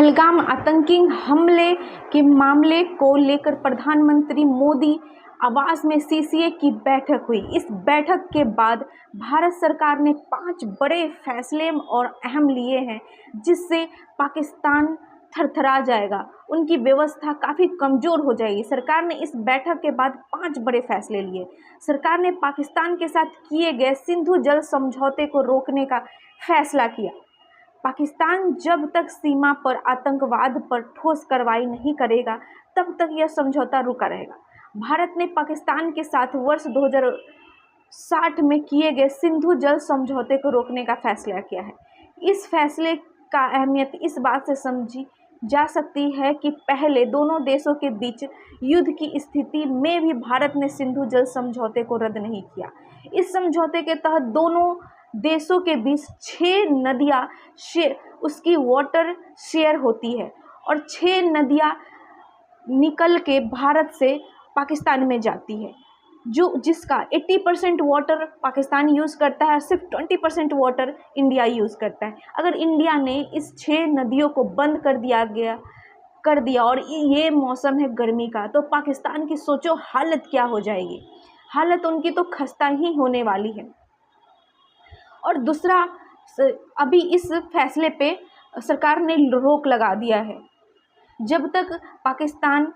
पहलगाम आतंकी हमले के मामले को लेकर प्रधानमंत्री मोदी आवास में सीसीए की बैठक हुई। इस बैठक के बाद भारत सरकार ने 5 बड़े फैसले और अहम लिए हैं, जिससे पाकिस्तान थरथरा जाएगा, उनकी व्यवस्था काफ़ी कमज़ोर हो जाएगी। सरकार ने इस बैठक के बाद 5 बड़े फैसले लिए। सरकार ने पाकिस्तान के साथ किए गए सिंधु जल समझौते को रोकने का फैसला किया। पाकिस्तान जब तक सीमा पर आतंकवाद पर ठोस कार्रवाई नहीं करेगा, तब तक यह समझौता रुका रहेगा। भारत ने पाकिस्तान के साथ वर्ष 2060 में किए गए सिंधु जल समझौते को रोकने का फैसला किया है। इस फैसले का अहमियत इस बात से समझी जा सकती है कि पहले दोनों देशों के बीच युद्ध की स्थिति में भी भारत ने सिंधु जल समझौते को रद्द नहीं किया। इस समझौते के तहत दोनों देशों के बीच 6 नदियाँ उसकी वाटर शेयर होती है और 6 नदियाँ निकल के भारत से पाकिस्तान में जाती है, जिसका 80% वाटर पाकिस्तान यूज़ करता है, सिर्फ 20% वाटर इंडिया यूज़ करता है। अगर इंडिया ने इस 6 नदियों को बंद कर दिया और ये मौसम है गर्मी का, तो पाकिस्तान की सोचो हालत क्या हो जाएगी। हालत उनकी तो खस्ता ही होने वाली है। और दूसरा, अभी इस फैसले पे सरकार ने रोक लगा दिया है। जब तक पाकिस्तान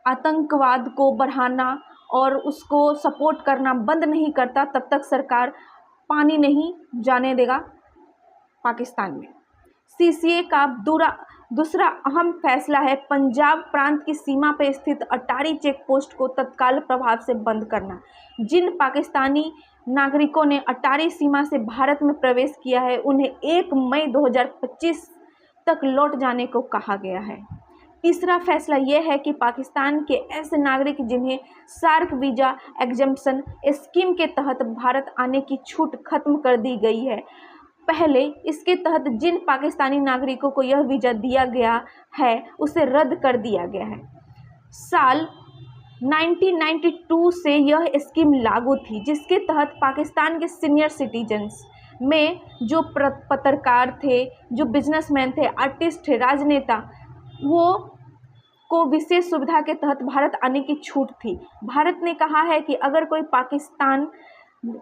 आतंकवाद को बढ़ाना और उसको सपोर्ट करना बंद नहीं करता, तब तक सरकार पानी नहीं जाने देगा पाकिस्तान में। सीसीए का दूसरा अहम फैसला है पंजाब प्रांत की सीमा पर स्थित अटारी चेक पोस्ट को तत्काल प्रभाव से बंद करना। जिन पाकिस्तानी नागरिकों ने अटारी सीमा से भारत में प्रवेश किया है, उन्हें 1 मई 2025 तक लौट जाने को कहा गया है। तीसरा फैसला यह है कि पाकिस्तान के ऐसे नागरिक जिन्हें सार्क वीज़ा एग्जम्पशन स्कीम के तहत भारत आने की छूट खत्म कर दी गई है। पहले इसके तहत जिन पाकिस्तानी नागरिकों को यह वीज़ा दिया गया है, उसे रद्द कर दिया गया है। साल 1992 से यह स्कीम लागू थी, जिसके तहत पाकिस्तान के सीनियर सिटीजन्स में जो पत्रकार थे, जो बिजनेसमैन थे, आर्टिस्ट थे, राजनेता, वो को विशेष सुविधा के तहत भारत आने की छूट थी। भारत ने कहा है कि अगर कोई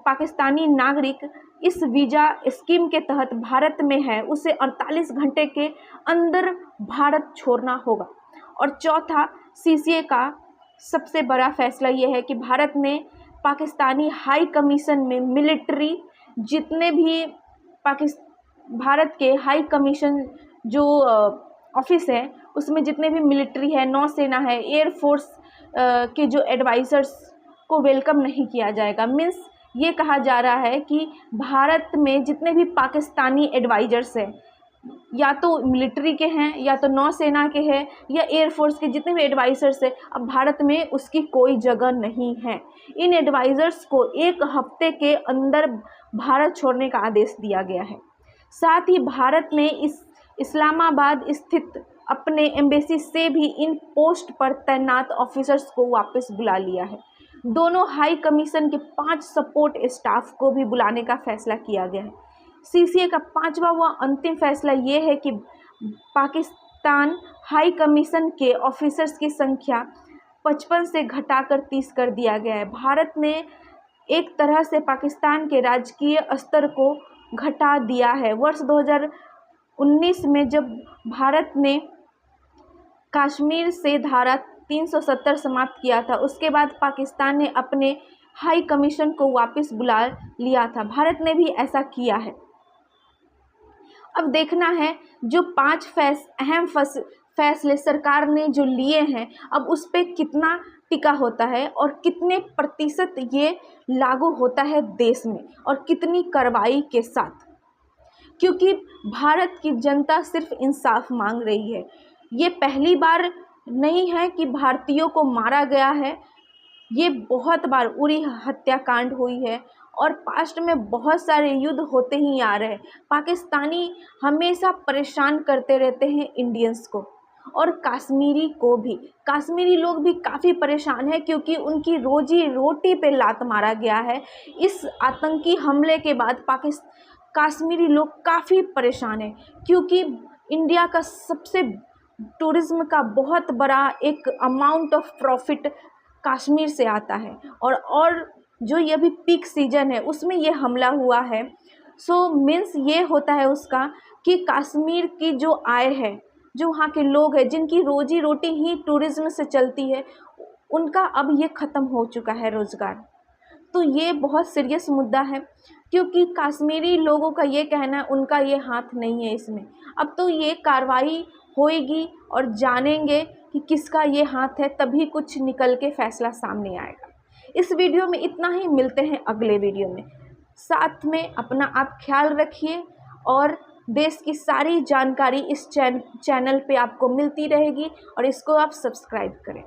पाकिस्तानी नागरिक इस वीज़ा स्कीम के तहत भारत में है, उसे 48 घंटे के अंदर भारत छोड़ना होगा। और चौथा, सीसीए का सबसे बड़ा फैसला यह है कि भारत ने पाकिस्तानी हाई कमीशन में मिलिट्री, जितने भी भारत के हाई कमीशन जो ऑफिस है, उसमें जितने भी मिलिट्री है, नौसेना है, एयरफोर्स के जो एडवाइज़र्स को वेलकम नहीं किया जाएगा। मीन्स ये कहा जा रहा है कि भारत में जितने भी पाकिस्तानी एडवाइज़र्स हैं, या तो मिलिट्री के हैं, या तो नौसेना के हैं, या एयरफोर्स के जितने भी एडवाइज़र्स हैं, अब भारत में उसकी कोई जगह नहीं है। इन एडवाइज़र्स को 1 हफ्ते के अंदर भारत छोड़ने का आदेश दिया गया है। साथ ही भारत ने इस्लामाबाद स्थित अपने एम्बेसी से भी इन पोस्ट पर तैनात ऑफिसर्स को वापस बुला लिया है। दोनों हाई कमीशन के 5 सपोर्ट स्टाफ को भी बुलाने का फैसला किया गया है। सीसीए का 5वां व अंतिम फैसला ये है कि पाकिस्तान हाई कमीशन के ऑफिसर्स की संख्या 55 से घटाकर 30 कर दिया गया है। भारत ने एक तरह से पाकिस्तान के राजकीय स्तर को घटा दिया है। वर्ष 2019 में जब भारत ने कश्मीर से धारा 370 समाप्त किया था, उसके बाद पाकिस्तान ने अपने हाई कमीशन को वापस बुला लिया था। भारत ने भी ऐसा किया है। अब देखना है जो 5 अहम फैसले सरकार ने जो लिए हैं, अब उस पर कितना टिका होता है और कितने प्रतिशत ये लागू होता है देश में, और कितनी कार्रवाई के साथ। क्योंकि भारत की जनता सिर्फ इंसाफ मांग रही है। ये पहली बार नहीं है कि भारतीयों को मारा गया है, ये बहुत बार उरी हत्याकांड हुई है और पास्ट में बहुत सारे युद्ध होते ही आ रहे हैं। पाकिस्तानी हमेशा परेशान करते रहते हैं इंडियंस को, और कश्मीरी को भी। कश्मीरी लोग भी काफ़ी परेशान हैं, क्योंकि उनकी रोजी रोटी पे लात मारा गया है। इस आतंकी हमले के बाद कश्मीरी लोग काफ़ी परेशान हैं, क्योंकि इंडिया का सबसे टूरिज्म का बहुत बड़ा एक अमाउंट ऑफ प्रॉफिट कश्मीर से आता है, और जो ये अभी पीक सीजन है उसमें ये हमला हुआ है। सो मीन्स ये होता है उसका कि कश्मीर की जो आय है, जो वहाँ के लोग हैं जिनकी रोजी रोटी ही टूरिज्म से चलती है, उनका अब ये ख़त्म हो चुका है रोज़गार। तो ये बहुत सीरियस मुद्दा है, क्योंकि कश्मीरी लोगों का ये कहना है उनका ये हाथ नहीं है इसमें। अब तो ये कार्रवाई होएगी और जानेंगे कि किसका ये हाथ है, तभी कुछ निकल के फैसला सामने आएगा। इस वीडियो में इतना ही, मिलते हैं अगले वीडियो में। साथ में अपना आप ख्याल रखिए, और देश की सारी जानकारी इस चैनल पे आपको मिलती रहेगी, और इसको आप सब्सक्राइब करें।